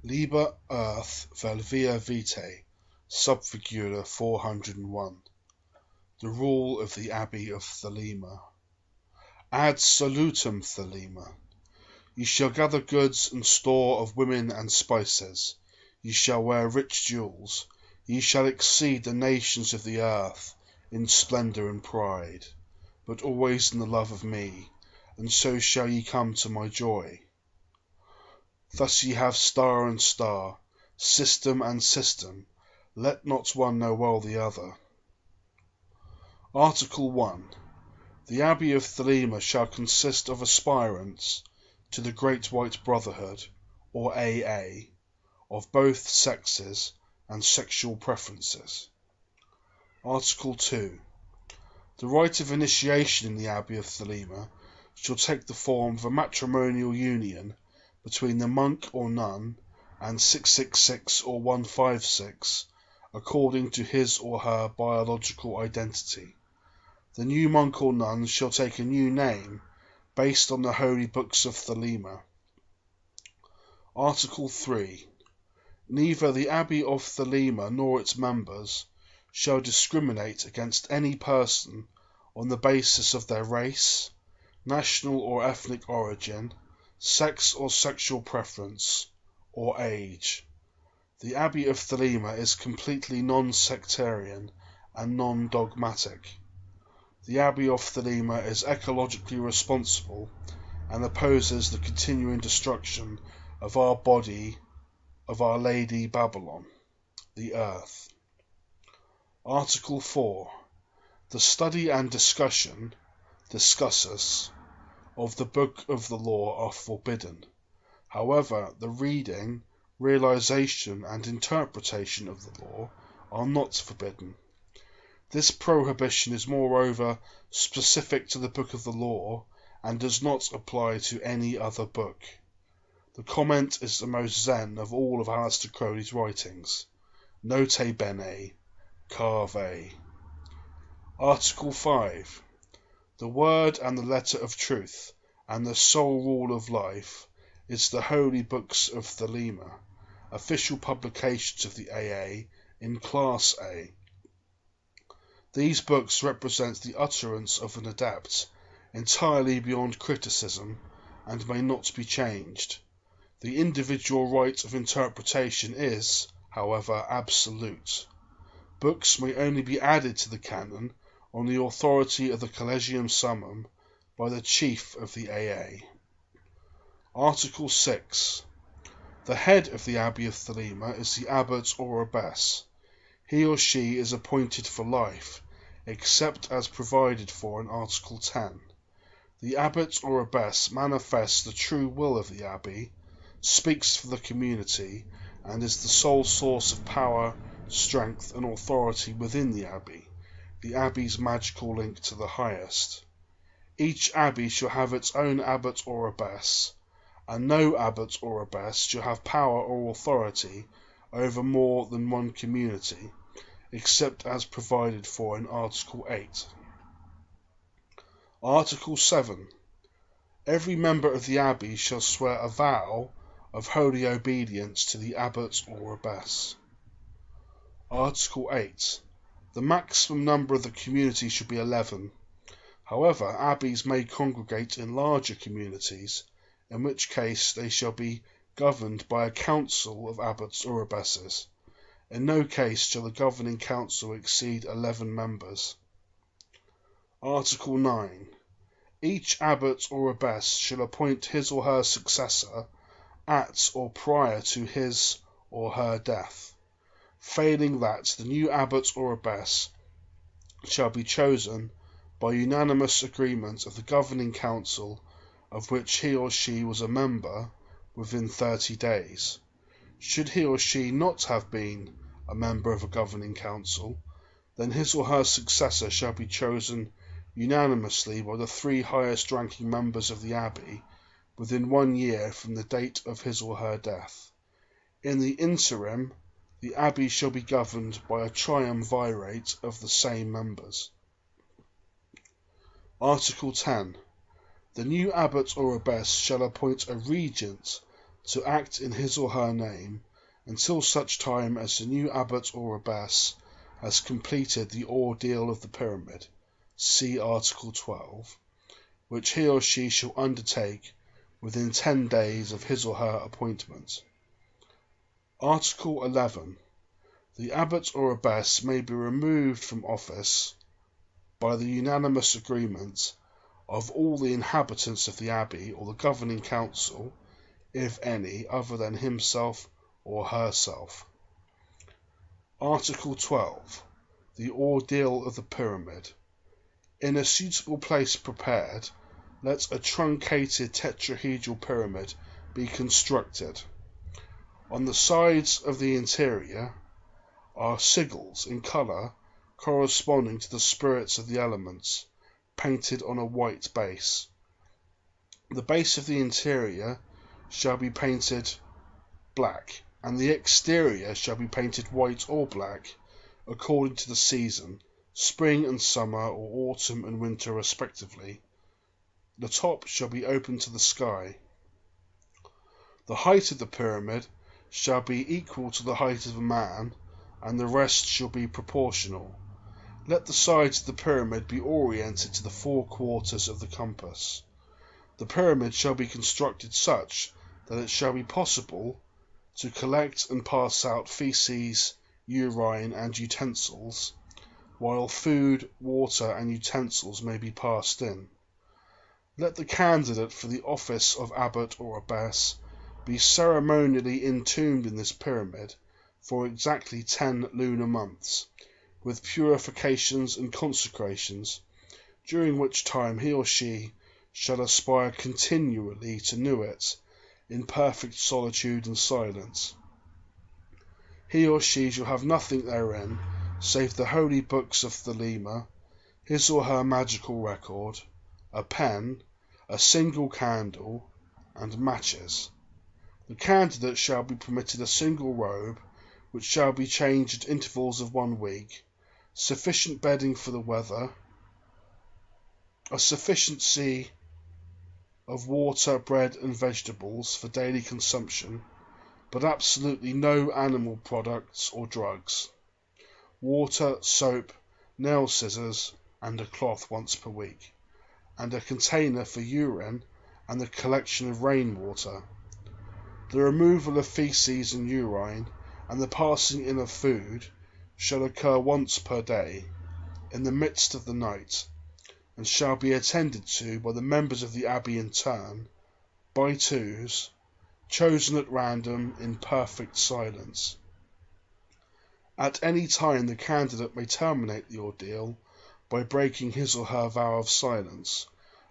Liber ATh Via Vitae, subfigura 401. The rule of the Abbey of Thelema. Ad salutem Thelema. Ye shall gather goods and store of women and spices. Ye shall wear rich jewels. Ye shall exceed the nations of the earth in splendour and pride, but always in the love of me, and so shall ye come to my joy. Thus ye have star and star, system and system, let not one know well the other. Article 1. The Abbey of Thelema shall consist of aspirants to the Great White Brotherhood, or AA, of both sexes and sexual preferences. Article 2. The rite of initiation in the Abbey of Thelema shall take the form of a matrimonial union between the monk or nun and 666 or 156, according to his or her biological identity. The new monk or nun shall take a new name based on the holy books of Thelema. Article 3. Neither the Abbey of Thelema nor its members shall discriminate against any person on the basis of their race, national or ethnic origin, sex or sexual preference, or age. The Abbey of Thelema is completely non-sectarian and non-dogmatic. The Abbey of Thelema is ecologically responsible and opposes the continuing destruction of our body, of Our Lady Babylon, the earth. Article 4. The study and discussion, discussus, of the Book of the Law are forbidden. However, the reading, realization, and interpretation of the law are not forbidden. This prohibition is moreover specific to the Book of the Law and does not apply to any other book. The comment is the most zen of all of Aleister Crowley's writings. Nota bene, Cave. Article 5. The word and the letter of truth, and the sole rule of life, is the Holy Books of Thelema, official publications of the AA in Class A. These books represent the utterance of an adept, entirely beyond criticism, and may not be changed. The individual right of interpretation is, however, absolute. Books may only be added to the canon on the authority of the Collegium Summum by the chief of the AA. Article 6. The head of the Abbey of Thelema is the abbot or abbess. He or she is appointed for life, except as provided for in Article 10. The abbot or abbess manifests the true will of the abbey, speaks for the community, and is the sole source of power, strength, and authority within the abbey's magical link to the highest. Each abbey shall have its own abbot or abbess, and no abbot or abbess shall have power or authority over more than one community, except as provided for in Article 8. Article 7. Every member of the abbey shall swear a vow of holy obedience to the abbot or abbess. Article 8. The maximum number of the community should be 11. However, abbeys may congregate in larger communities, in which case they shall be governed by a council of abbots or abbesses. In no case shall the governing council exceed 11 members. Article 9. Each abbot or abbess shall appoint his or her successor at or prior to his or her death. Failing that, the new abbot or abbess shall be chosen by unanimous agreement of the governing council of which he or she was a member within 30 days. Should he or she not have been a member of a governing council, then his or her successor shall be chosen unanimously by the 3 highest ranking members of the abbey within 1 year from the date of his or her death. In the interim, the abbey shall be governed by a triumvirate of the same members. Article 10. The new abbot or abbess shall appoint a regent to act in his or her name until such time as the new abbot or abbess has completed the ordeal of the pyramid, see Article 12, which he or she shall undertake within 10 days of his or her appointment. Article 11. The abbot or abbess may be removed from office by the unanimous agreement of all the inhabitants of the abbey or the governing council, if any, other than himself or herself. Article 12. The ordeal of the pyramid. In a suitable place prepared, let a truncated tetrahedral pyramid be constructed. On the sides of the interior are sigils in colour corresponding to the spirits of the elements, painted on a white base. The base of the interior shall be painted black, and the exterior shall be painted white or black, according to the season, spring and summer, or autumn and winter respectively. The top shall be open to the sky. The height of the pyramid shall be equal to the height of a man, and the rest shall be proportional. Let the sides of the pyramid be oriented to the 4 quarters of the compass. The pyramid shall be constructed such that it shall be possible to collect and pass out feces, urine, and utensils, while food, water, and utensils may be passed in. Let the candidate for the office of abbot or abbess be ceremonially entombed in this pyramid for exactly 10 lunar months, with purifications and consecrations, during which time he or she shall aspire continually to know it in perfect solitude and silence. He or she shall have nothing therein save the holy books of Thelema, his or her magical record, a pen, a single candle, and matches. The candidate shall be permitted a single robe, which shall be changed at intervals of 1 week, sufficient bedding for the weather, a sufficiency of water, bread, and vegetables for daily consumption, but absolutely no animal products or drugs, water, soap, nail scissors, and a cloth once per week, and a container for urine and the collection of rainwater. The removal of feces and urine and the passing in of food shall occur once per day, in the midst of the night, and shall be attended to by the members of the abbey in turn, by twos, chosen at random in perfect silence. At any time the candidate may terminate the ordeal by breaking his or her vow of silence,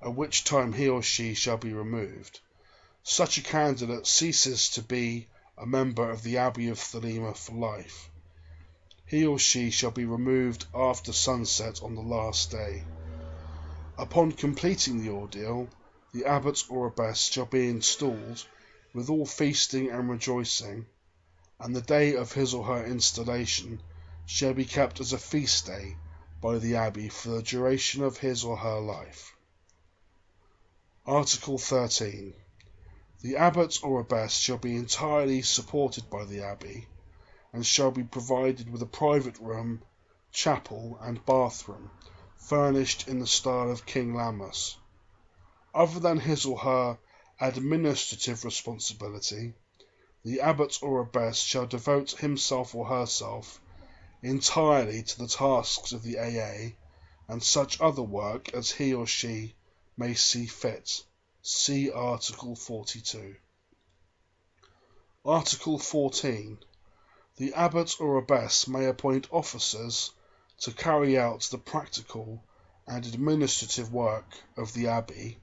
at which time he or she shall be removed. Such a candidate ceases to be a member of the Abbey of Thelema for life. He or she shall be removed after sunset on the last day. Upon completing the ordeal, the abbot or abbess shall be installed with all feasting and rejoicing, and the day of his or her installation shall be kept as a feast day by the abbey for the duration of his or her life. Article 13. The abbot or abbess shall be entirely supported by the abbey, and shall be provided with a private room, chapel, and bathroom, furnished in the style of King Lammas. Other than his or her administrative responsibility, the abbot or abbess shall devote himself or herself entirely to the tasks of the AA and such other work as he or she may see fit. See Article 42. Article 14. The abbot or abbess may appoint officers to carry out the practical and administrative work of the abbey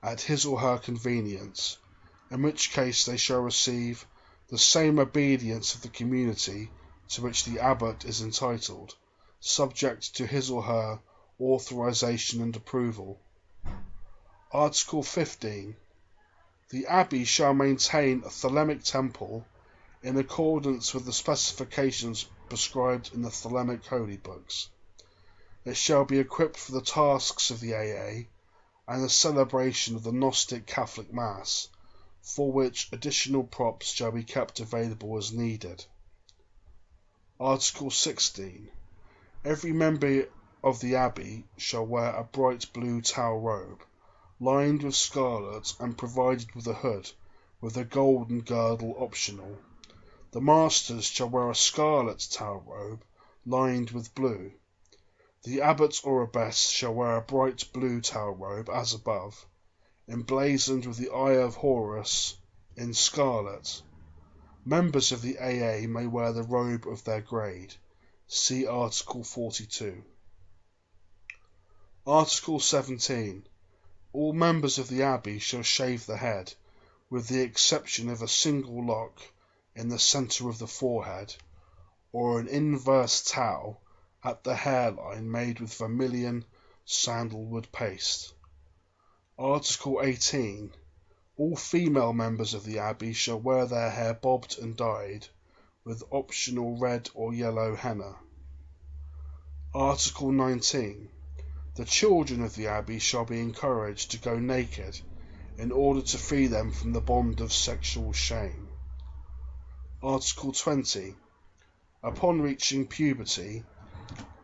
at his or her convenience, in which case they shall receive the same obedience of the community to which the abbot is entitled, subject to his or her authorization and approval. Article 15. The abbey shall maintain a Thelemic temple in accordance with the specifications prescribed in the Thelemic holy books. It shall be equipped for the tasks of the AA and the celebration of the Gnostic Catholic Mass, for which additional props shall be kept available as needed. Article 16. Every member of the Abbey shall wear a bright blue towel robe, lined with scarlet and provided with a hood, with a golden girdle optional. The masters shall wear a scarlet towel robe, lined with blue. The abbot or abbess shall wear a bright blue towel robe, as above, emblazoned with the eye of Horus in scarlet. Members of the AA may wear the robe of their grade. See Article 42. Article 17. All members of the Abbey shall shave the head, with the exception of a single lock in the centre of the forehead, or an inverse towel at the hairline made with vermilion sandalwood paste. Article 18. All female members of the Abbey shall wear their hair bobbed and dyed, with optional red or yellow henna. Article 19. The children of the Abbey shall be encouraged to go naked, in order to free them from the bond of sexual shame. Article 20. Upon reaching puberty,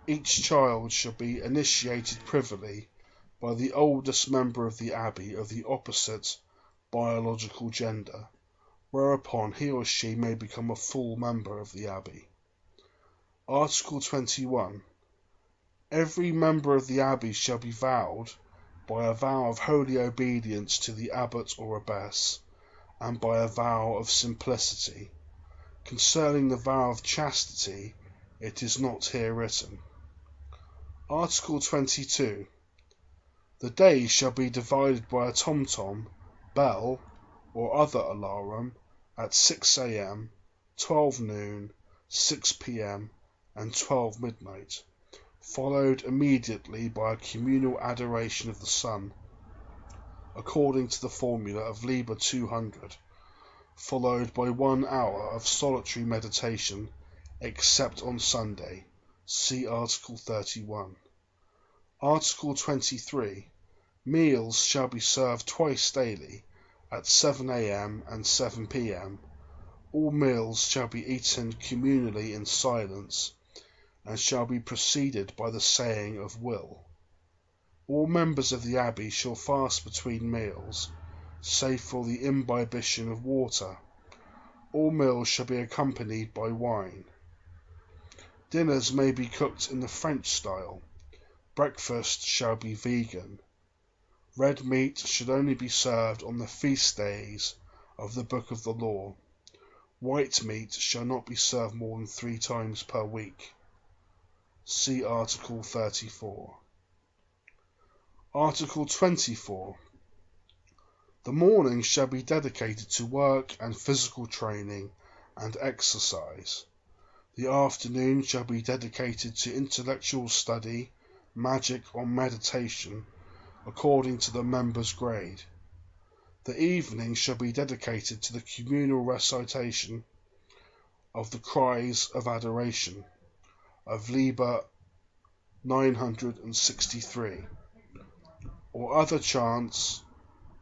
each child shall be initiated privily by the oldest member of the Abbey of the opposite biological gender, whereupon he or she may become a full member of the Abbey. Article 21. Every member of the Abbey shall be vowed, by a vow of holy obedience to the abbot or abbess, and by a vow of simplicity. Concerning the vow of chastity, it is not here written. Article 22. The day shall be divided by a tom-tom, bell, or other alarum, at 6 a.m., 12 noon, 6 p.m., and 12 midnight, followed immediately by a communal adoration of the sun, according to the formula of Liber 200, followed by 1 hour of solitary meditation, except on Sunday. See Article 31. Article 23. Meals shall be served twice daily, at 7 a.m. and 7 p.m. All meals shall be eaten communally in silence, and shall be preceded by the saying of will. All members of the Abbey shall fast between meals, save for the imbibition of water. All meals shall be accompanied by wine. Dinners may be cooked in the French style. Breakfast shall be vegan. Red meat should only be served on the feast days of the Book of the Law. White meat shall not be served more than 3 times per week. See Article 34. Article 24. The morning shall be dedicated to work and physical training and exercise. The afternoon shall be dedicated to intellectual study, magic, or meditation, according to the member's grade. The evening shall be dedicated to the communal recitation of the cries of adoration of Liber 963, or other chants,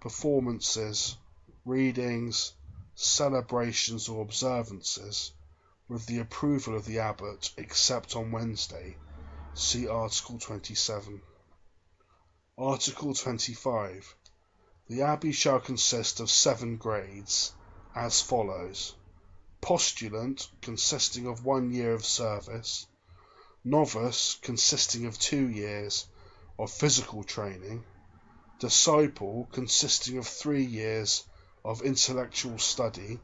performances, readings, celebrations, or observances, with the approval of the abbot, except on Wednesday. See Article 27. Article 25. The Abbey shall consist of 7 grades, as follows: Postulant, consisting of 1 year of service; Novice, consisting of 2 years of physical training; Disciple, consisting of 3 years of intellectual study;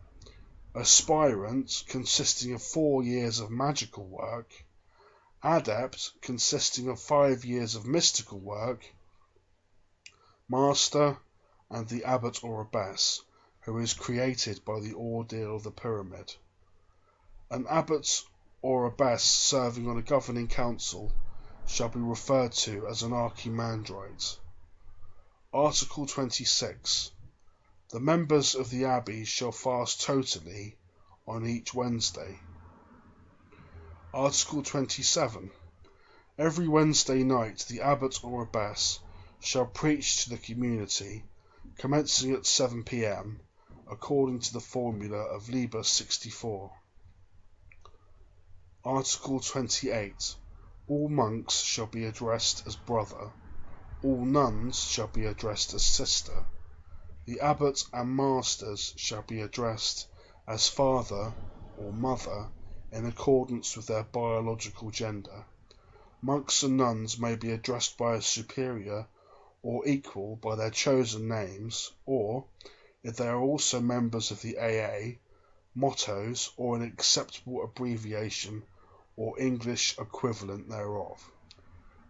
Aspirant, consisting of 4 years of magical work; Adept, consisting of 5 years of mystical work; Master, and the abbot or abbess, who is created by the ordeal of the pyramid. An abbot or abbess serving on a governing council shall be referred to as an archimandrite. Article 26. The members of the Abbey shall fast totally on each Wednesday. Article 27. Every Wednesday night the abbot or abbess shall preach to the community, commencing at 7 p.m., according to the formula of Liber 64. Article 28. All monks shall be addressed as brother. All nuns shall be addressed as sister. The abbots and masters shall be addressed as father or mother in accordance with their biological gender. Monks and nuns may be addressed by a superior or equal by their chosen names, or, if they are also members of the AA, mottos or an acceptable abbreviation or English equivalent thereof.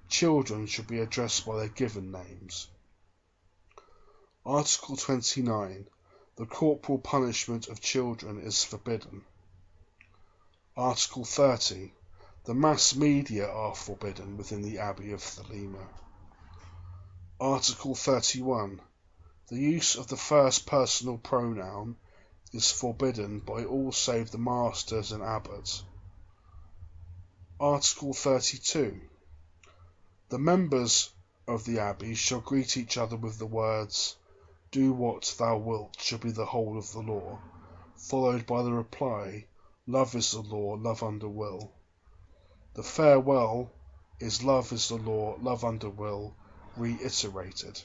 Children should be addressed by their given names. Article 29. The corporal punishment of children is forbidden. Article 30. The mass media are forbidden within the Abbey of Thelema. Article 31. The use of the first personal pronoun is forbidden by all save the masters and abbots. Article 32. The members of the Abbey shall greet each other with the words, "Do what thou wilt shall be the whole of the law," followed by the reply, "Love is the law, love under will." The farewell is "Love is the law, love under will," reiterated.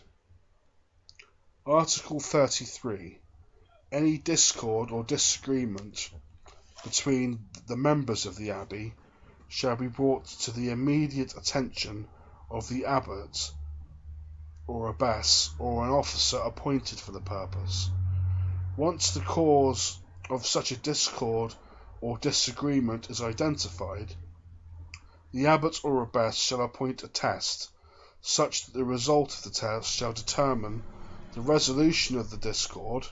Article 33. Any discord or disagreement between the members of the Abbey shall be brought to the immediate attention of the abbot or abbess or an officer appointed for the purpose. Once the cause of such a discord or disagreement is identified, the abbot or abbess shall appoint a test, such that the result of the test shall determine the resolution of the discord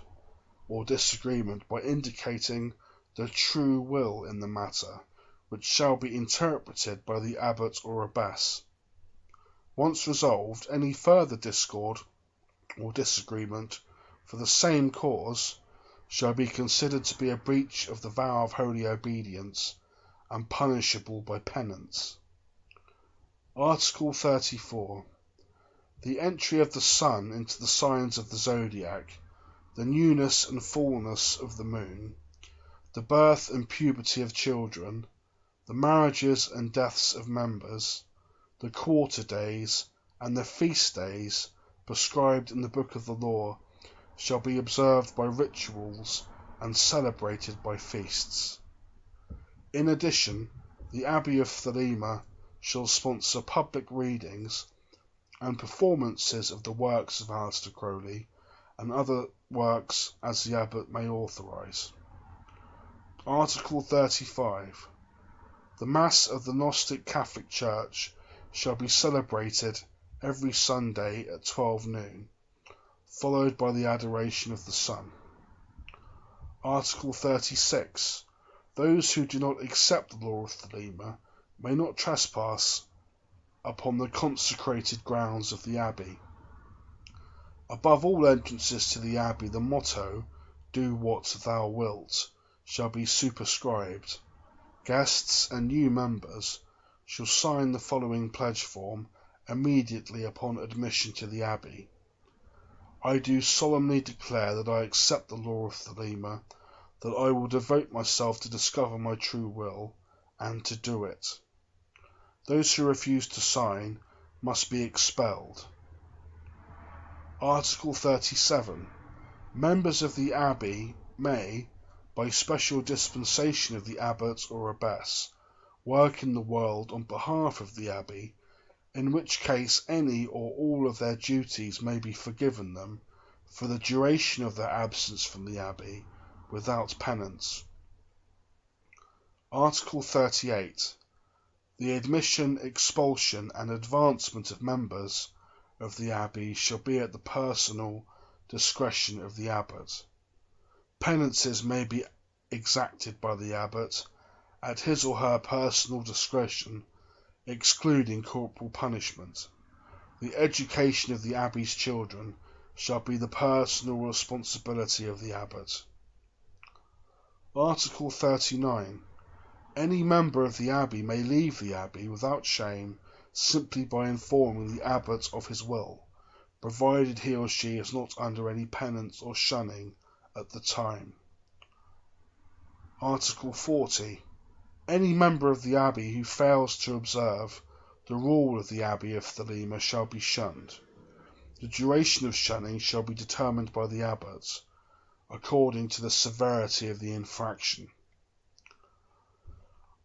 or disagreement by indicating the true will in the matter, which shall be interpreted by the abbot or abbess. Once resolved, any further discord or disagreement for the same cause shall be considered to be a breach of the vow of holy obedience and punishable by penance. Article 34. The entry of the sun into the signs of the zodiac, the newness and fullness of the moon, the birth and puberty of children, the marriages and deaths of members, the quarter days, and the feast days prescribed in the book of the law shall be observed by rituals and celebrated by feasts. In addition, the Abbey of Thelema shall sponsor public readings and performances of the works of Aleister Crowley and other works as the abbot may authorize. Article 35. The Mass of the Gnostic Catholic Church shall be celebrated every Sunday at 12 noon, followed by the adoration of the sun. Article 36. Those who do not accept the law of Thelema may not trespass upon the consecrated grounds of the Abbey. Above all entrances to the Abbey, the motto, "Do what thou wilt," shall be superscribed. Guests and new members shall sign the following pledge form immediately upon admission to the Abbey. I do solemnly declare that I accept the law of Thelema, that I will devote myself to discover my true will, and to do it. Those who refuse to sign must be expelled. Article 37. Members of the Abbey may, by special dispensation of the abbot or abbess, work in the world on behalf of the Abbey, in which case any or all of their duties may be forgiven them for the duration of their absence from the Abbey, without penance. Article 38. The admission, expulsion, and advancement of members of the Abbey shall be at the personal discretion of the abbot. Penances may be exacted by the abbot at his or her personal discretion, excluding corporal punishment. The education of the Abbey's children shall be the personal responsibility of the abbot. Article 39. Any member of the Abbey may leave the Abbey without shame simply by informing the abbot of his will, provided he or she is not under any penance or shunning at the time. Article 40. Any member of the Abbey who fails to observe the rule of the Abbey of Thelema shall be shunned. The duration of shunning shall be determined by the abbot, according to the severity of the infraction.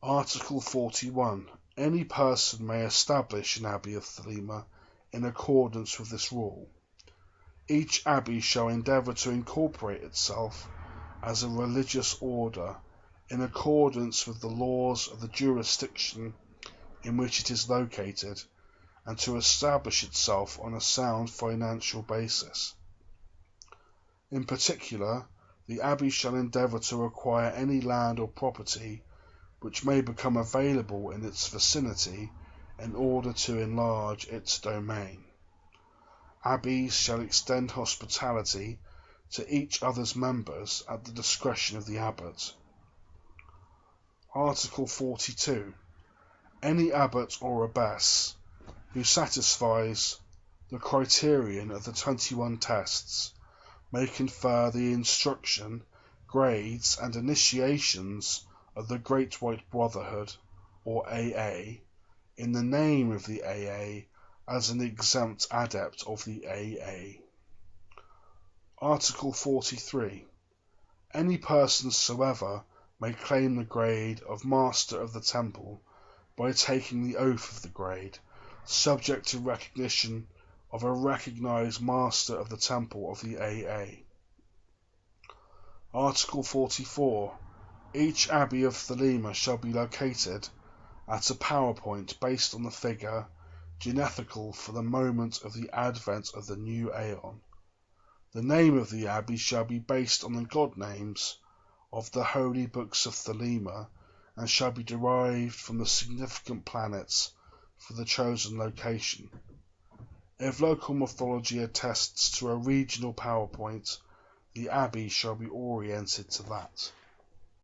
Article 41. Any person may establish an Abbey of Thelema in accordance with this rule. Each abbey shall endeavour to incorporate itself as a religious order in accordance with the laws of the jurisdiction in which it is located, and to establish itself on a sound financial basis. In particular, the abbey shall endeavour to acquire any land or property which may become available in its vicinity in order to enlarge its domain. Abbeys shall extend hospitality to each other's members at the discretion of the abbot. Article 42. Any abbot or abbess who satisfies the criterion of the 21 tests may confer the instruction, grades, and initiations of the Great White Brotherhood, or AA, in the name of the AA as an exempt adept of the AA. Article 43. Any person soever may claim the grade of Master of the Temple by taking the oath of the grade, subject to recognition of a recognized Master of the Temple of the AA. Article 44. Each Abbey of Thelema shall be located at a PowerPoint based on the figure genethical for the moment of the advent of the new aeon. The name of the abbey shall be based on the god names of the holy books of Thelema, and shall be derived from the significant planets for the chosen location. If local mythology attests to a regional PowerPoint, the abbey shall be oriented to that.